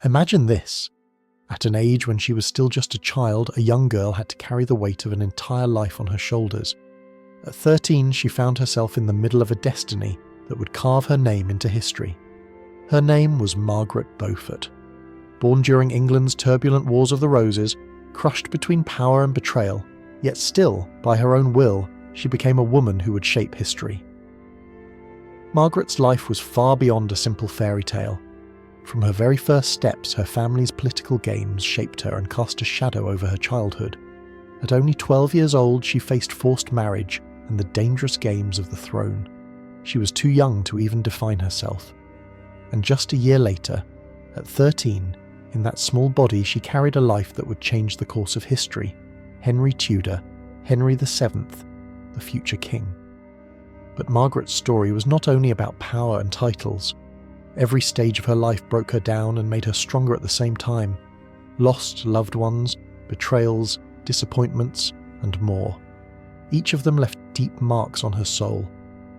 Imagine this. At an age when she was still just a child, a young girl had to carry the weight of an entire life on her shoulders. At 13, she found herself in the middle of a destiny that would carve her name into history. Her name was Margaret Beaufort. Born during England's turbulent Wars of the Roses, crushed between power and betrayal, yet still, by her own will, she became a woman who would shape history. Margaret's life was far beyond a simple fairy tale. From her very first steps, her family's political games shaped her and cast a shadow over her childhood. At only 12 years old, she faced forced marriage and the dangerous games of the throne. She was too young to even define herself. And just a year later, at 13, in that small body she carried a life that would change the course of history. Henry Tudor, Henry VII, the future king. But Margaret's story was not only about power and titles. Every stage of her life broke her down and made her stronger at the same time. Lost loved ones, betrayals, disappointments, and more. Each of them left deep marks on her soul,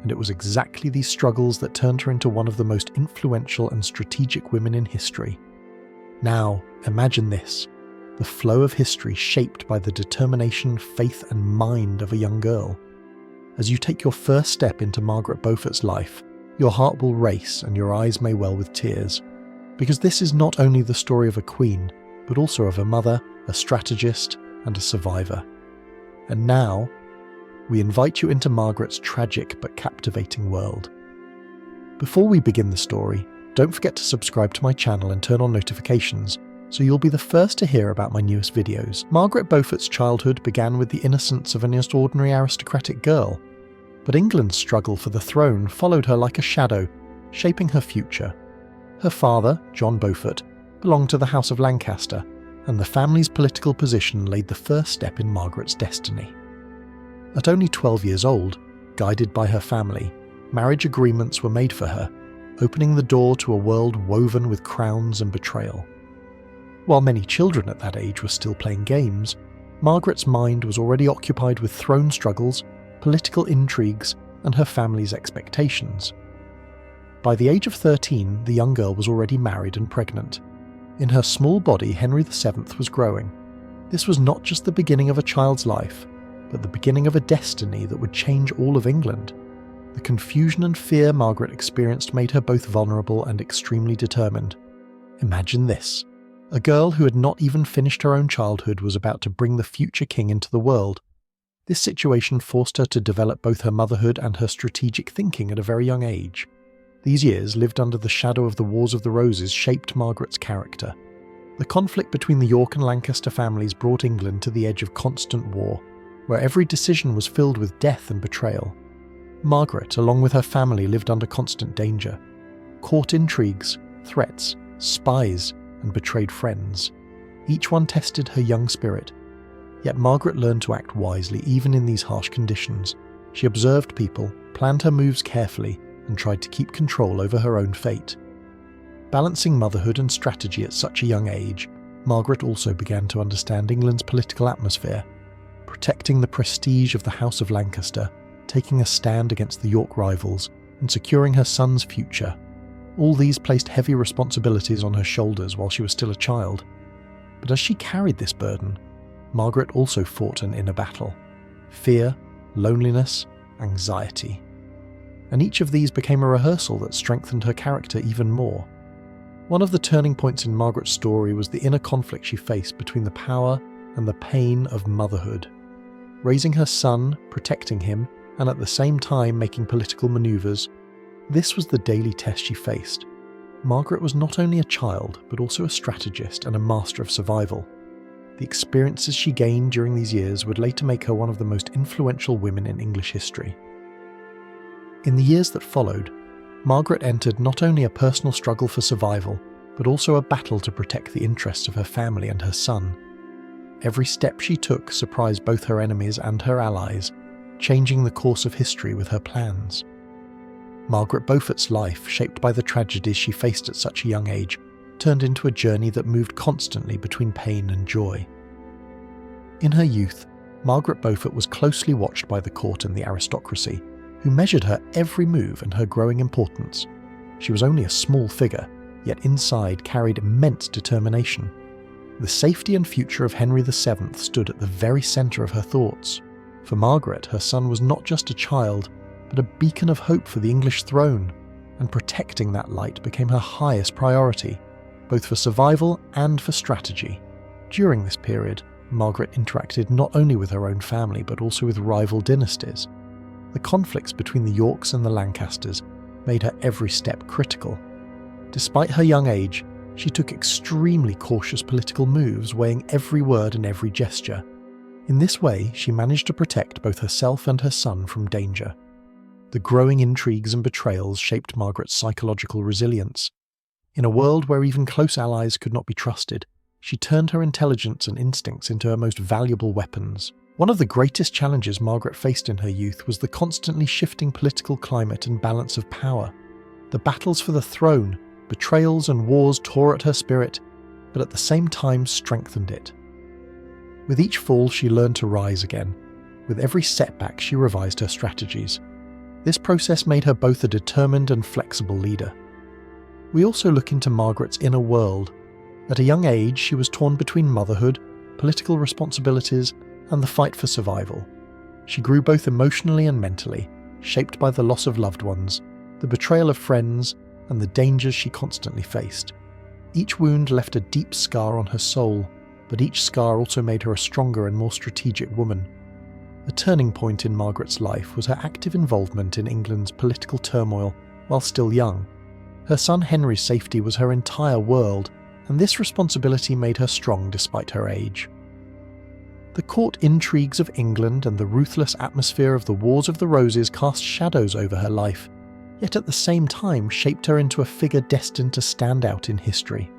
and it was exactly these struggles that turned her into one of the most influential and strategic women in history. Now, imagine this, the flow of history shaped by the determination, faith, and mind of a young girl. As you take your first step into Margaret Beaufort's life, your heart will race and your eyes may well with tears. Because this is not only the story of a queen, but also of a mother, a strategist, and a survivor. And now, we invite you into Margaret's tragic but captivating world. Before we begin the story, don't forget to subscribe to my channel and turn on notifications, so you'll be the first to hear about my newest videos. Margaret Beaufort's childhood began with the innocence of an ordinary aristocratic girl, but England's struggle for the throne followed her like a shadow, shaping her future. Her father, John Beaufort, belonged to the House of Lancaster, and the family's political position laid the first step in Margaret's destiny. At only 12 years old, guided by her family, marriage agreements were made for her, opening the door to a world woven with crowns and betrayal. While many children at that age were still playing games, Margaret's mind was already occupied with throne struggles, political intrigues, and her family's expectations. By the age of 13, the young girl was already married and pregnant. In her small body, Henry VII was growing. This was not just the beginning of a child's life, but the beginning of a destiny that would change all of England. The confusion and fear Margaret experienced made her both vulnerable and extremely determined. Imagine this. A girl who had not even finished her own childhood was about to bring the future king into the world. This situation forced her to develop both her motherhood and her strategic thinking at a very young age. These years, lived under the shadow of the Wars of the Roses, shaped Margaret's character. The conflict between the York and Lancaster families brought England to the edge of constant war, where every decision was filled with death and betrayal. Margaret, along with her family, lived under constant danger. Court intrigues, threats, spies, and betrayed friends. Each one tested her young spirit. Yet Margaret learned to act wisely even in these harsh conditions. She observed people, planned her moves carefully, and tried to keep control over her own fate. Balancing motherhood and strategy at such a young age, Margaret also began to understand England's political atmosphere, protecting the prestige of the House of Lancaster, taking a stand against the York rivals, and securing her son's future. All these placed heavy responsibilities on her shoulders while she was still a child. But as she carried this burden, Margaret also fought an inner battle: fear, loneliness, anxiety. And each of these became a rehearsal that strengthened her character even more. One of the turning points in Margaret's story was the inner conflict she faced between the power and the pain of motherhood. Raising her son, protecting him, and at the same time making political maneuvers, this was the daily test she faced. Margaret was not only a child, but also a strategist and a master of survival. The experiences she gained during these years would later make her one of the most influential women in English history. In the years that followed, Margaret entered not only a personal struggle for survival, but also a battle to protect the interests of her family and her son. Every step she took surprised both her enemies and her allies, changing the course of history with her plans. Margaret Beaufort's life, shaped by the tragedies she faced at such a young age, turned into a journey that moved constantly between pain and joy. In her youth, Margaret Beaufort was closely watched by the court and the aristocracy, who measured her every move and her growing importance. She was only a small figure, yet inside carried immense determination. The safety and future of Henry VII stood at the very centre of her thoughts. For Margaret, her son was not just a child, but a beacon of hope for the English throne, and protecting that light became her highest priority, both for survival and for strategy. During this period, Margaret interacted not only with her own family but also with rival dynasties. The conflicts between the Yorks and the Lancasters made her every step critical. Despite her young age, she took extremely cautious political moves, weighing every word and every gesture. In this way, she managed to protect both herself and her son from danger. The growing intrigues and betrayals shaped Margaret's psychological resilience. In a world where even close allies could not be trusted, she turned her intelligence and instincts into her most valuable weapons. One of the greatest challenges Margaret faced in her youth was the constantly shifting political climate and balance of power. The battles for the throne, betrayals and wars tore at her spirit, but at the same time strengthened it. With each fall, she learned to rise again. With every setback, she revised her strategies. This process made her both a determined and flexible leader. We also look into Margaret's inner world. At a young age, she was torn between motherhood, political responsibilities, and the fight for survival. She grew both emotionally and mentally, shaped by the loss of loved ones, the betrayal of friends, and the dangers she constantly faced. Each wound left a deep scar on her soul, but each scar also made her a stronger and more strategic woman. A turning point in Margaret's life was her active involvement in England's political turmoil while still young. Her son Henry's safety was her entire world, and this responsibility made her strong despite her age. The court intrigues of England and the ruthless atmosphere of the Wars of the Roses cast shadows over her life, yet at the same time shaped her into a figure destined to stand out in history.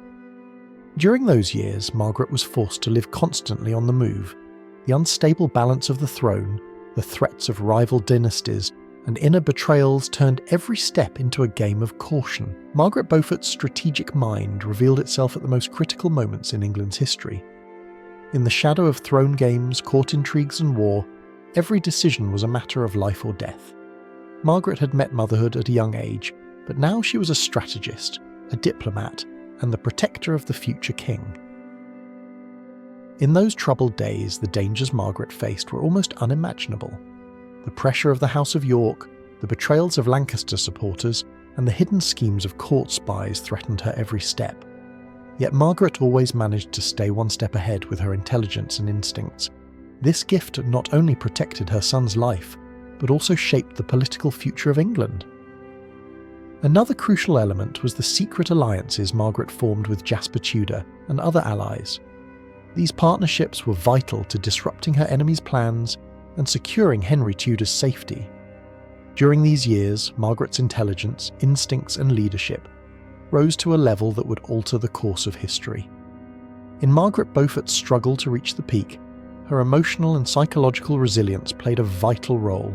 During those years, Margaret was forced to live constantly on the move. The unstable balance of the throne, the threats of rival dynasties, and inner betrayals turned every step into a game of caution. Margaret Beaufort's strategic mind revealed itself at the most critical moments in England's history. In the shadow of throne games, court intrigues and war, every decision was a matter of life or death. Margaret had met motherhood at a young age, but now she was a strategist, a diplomat, and the protector of the future king. In those troubled days, the dangers Margaret faced were almost unimaginable. The pressure of the House of York, the betrayals of Lancaster supporters, and the hidden schemes of court spies threatened her every step. Yet Margaret always managed to stay one step ahead with her intelligence and instincts. This gift not only protected her son's life, but also shaped the political future of England. Another crucial element was the secret alliances Margaret formed with Jasper Tudor and other allies. These partnerships were vital to disrupting her enemies' plans and securing Henry Tudor's safety. During these years, Margaret's intelligence, instincts and leadership rose to a level that would alter the course of history. In Margaret Beaufort's struggle to reach the peak, her emotional and psychological resilience played a vital role.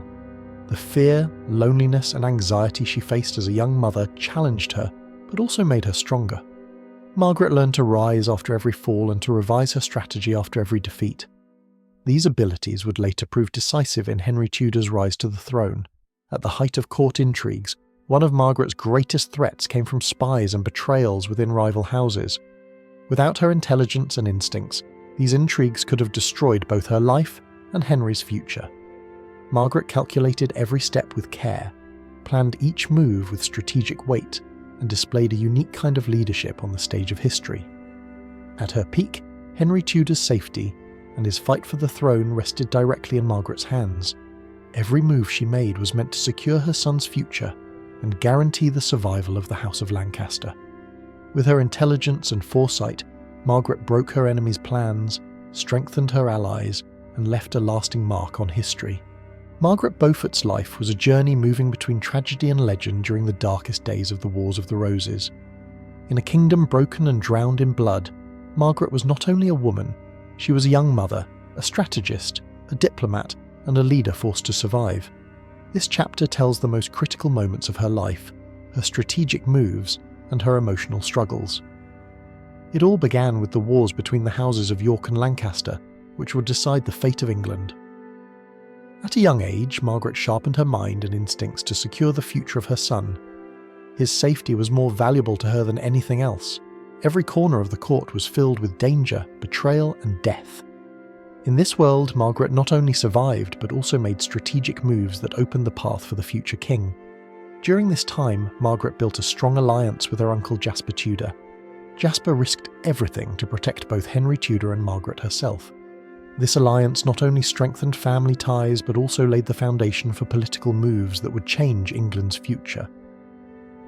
The fear, loneliness and anxiety she faced as a young mother challenged her, but also made her stronger. Margaret learned to rise after every fall and to revise her strategy after every defeat. These abilities would later prove decisive in Henry Tudor's rise to the throne. At the height of court intrigues, one of Margaret's greatest threats came from spies and betrayals within rival houses. Without her intelligence and instincts, these intrigues could have destroyed both her life and Henry's future. Margaret calculated every step with care, planned each move with strategic weight, and displayed a unique kind of leadership on the stage of history. At her peak, Henry Tudor's safety and his fight for the throne rested directly in Margaret's hands. Every move she made was meant to secure her son's future and guarantee the survival of the House of Lancaster. With her intelligence and foresight, Margaret broke her enemies' plans, strengthened her allies, and left a lasting mark on history. Margaret Beaufort's life was a journey moving between tragedy and legend during the darkest days of the Wars of the Roses. In a kingdom broken and drowned in blood, Margaret was not only a woman, she was a young mother, a strategist, a diplomat, and a leader forced to survive. This chapter tells the most critical moments of her life, her strategic moves, and her emotional struggles. It all began with the wars between the houses of York and Lancaster, which would decide the fate of England. At a young age, Margaret sharpened her mind and instincts to secure the future of her son. His safety was more valuable to her than anything else. Every corner of the court was filled with danger, betrayal, and death. In this world, Margaret not only survived but also made strategic moves that opened the path for the future king. During this time, Margaret built a strong alliance with her uncle Jasper Tudor. Jasper risked everything to protect both Henry Tudor and Margaret herself. This alliance not only strengthened family ties but also laid the foundation for political moves that would change England's future.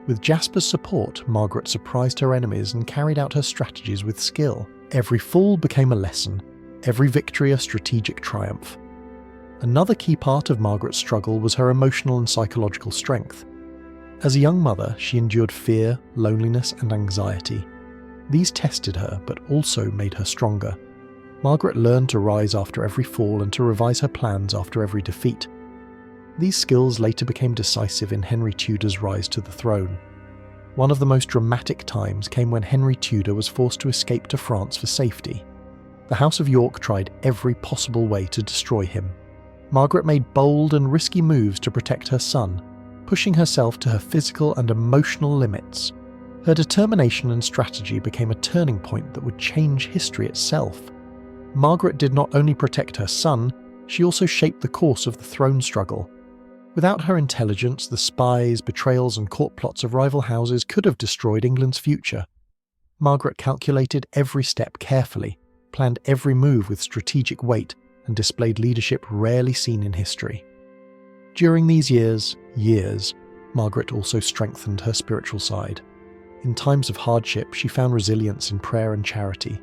With Jasper's support, Margaret surprised her enemies and carried out her strategies with skill. Every fall became a lesson, every victory a strategic triumph. Another key part of Margaret's struggle was her emotional and psychological strength. As a young mother, she endured fear, loneliness, and anxiety. These tested her, but also made her stronger. Margaret learned to rise after every fall and to revise her plans after every defeat. These skills later became decisive in Henry Tudor's rise to the throne. One of the most dramatic times came when Henry Tudor was forced to escape to France for safety. The House of York tried every possible way to destroy him. Margaret made bold and risky moves to protect her son, pushing herself to her physical and emotional limits. Her determination and strategy became a turning point that would change history itself. Margaret did not only protect her son, she also shaped the course of the throne struggle. Without her intelligence, the spies, betrayals, and court plots of rival houses could have destroyed England's future. Margaret calculated every step carefully, planned every move with strategic weight, and displayed leadership rarely seen in history. During these years, Margaret also strengthened her spiritual side. In times of hardship, she found resilience in prayer and charity.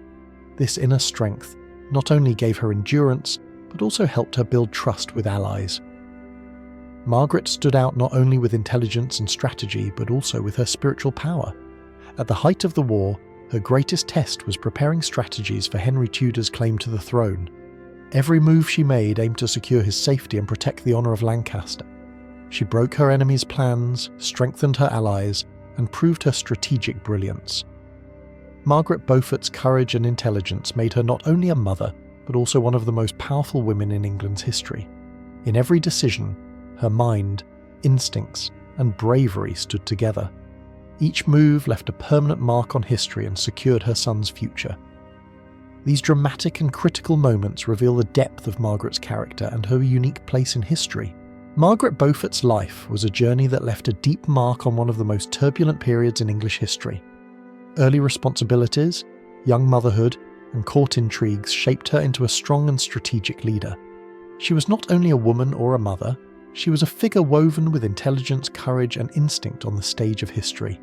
This inner strength not only gave her endurance, but also helped her build trust with allies. Margaret stood out not only with intelligence and strategy, but also with her spiritual power. At the height of the war, her greatest test was preparing strategies for Henry Tudor's claim to the throne. Every move she made aimed to secure his safety and protect the honour of Lancaster. She broke her enemies' plans, strengthened her allies, and proved her strategic brilliance. Margaret Beaufort's courage and intelligence made her not only a mother, but also one of the most powerful women in England's history. In every decision, her mind, instincts, and bravery stood together. Each move left a permanent mark on history and secured her son's future. These dramatic and critical moments reveal the depth of Margaret's character and her unique place in history. Margaret Beaufort's life was a journey that left a deep mark on one of the most turbulent periods in English history. Early responsibilities, young motherhood, and court intrigues shaped her into a strong and strategic leader. She was not only a woman or a mother, she was a figure woven with intelligence, courage, and instinct on the stage of history.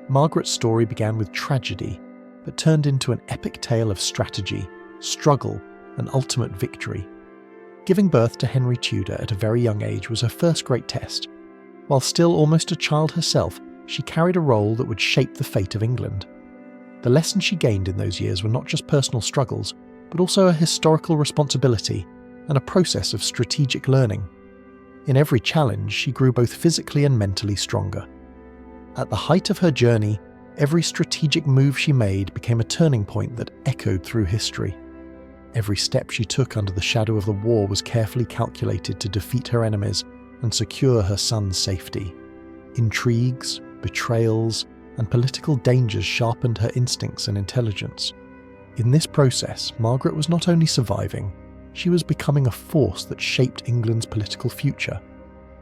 Margaret's story began with tragedy, but turned into an epic tale of strategy, struggle, and ultimate victory. Giving birth to Henry Tudor at a very young age was her first great test. While still almost a child herself, she carried a role that would shape the fate of England. The lessons she gained in those years were not just personal struggles, but also a historical responsibility and a process of strategic learning. In every challenge, she grew both physically and mentally stronger. At the height of her journey, every strategic move she made became a turning point that echoed through history. Every step she took under the shadow of the war was carefully calculated to defeat her enemies and secure her son's safety. Intrigues, betrayals, and political dangers sharpened her instincts and intelligence. In this process, Margaret was not only surviving, she was becoming a force that shaped England's political future.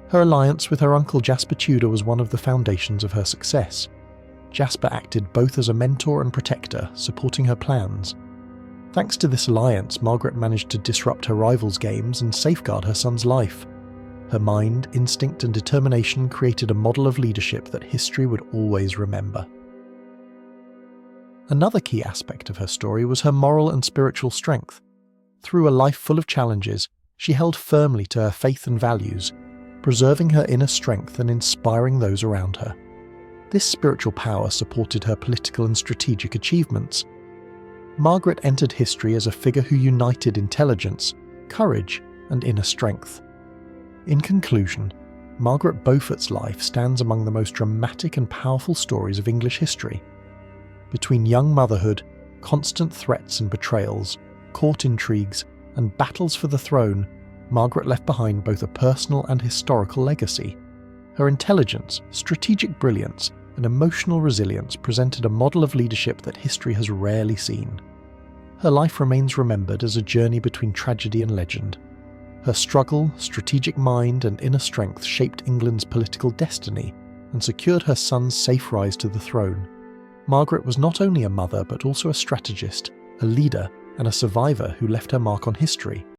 Her alliance with her uncle Jasper Tudor was one of the foundations of her success. Jasper acted both as a mentor and protector, supporting her plans. Thanks to this alliance, Margaret managed to disrupt her rivals' games and safeguard her son's life. Her mind, instinct, and determination created a model of leadership that history would always remember. Another key aspect of her story was her moral and spiritual strength. Through a life full of challenges, she held firmly to her faith and values, preserving her inner strength and inspiring those around her. This spiritual power supported her political and strategic achievements. Margaret entered history as a figure who united intelligence, courage, and inner strength. In conclusion, Margaret Beaufort's life stands among the most dramatic and powerful stories of English history. Between young motherhood, constant threats and betrayals, court intrigues, and battles for the throne, Margaret left behind both a personal and historical legacy. Her intelligence, strategic brilliance, and emotional resilience presented a model of leadership that history has rarely seen. Her life remains remembered as a journey between tragedy and legend. Her struggle, strategic mind, and inner strength shaped England's political destiny and secured her son's safe rise to the throne. Margaret was not only a mother but also a strategist, a leader, and a survivor who left her mark on history.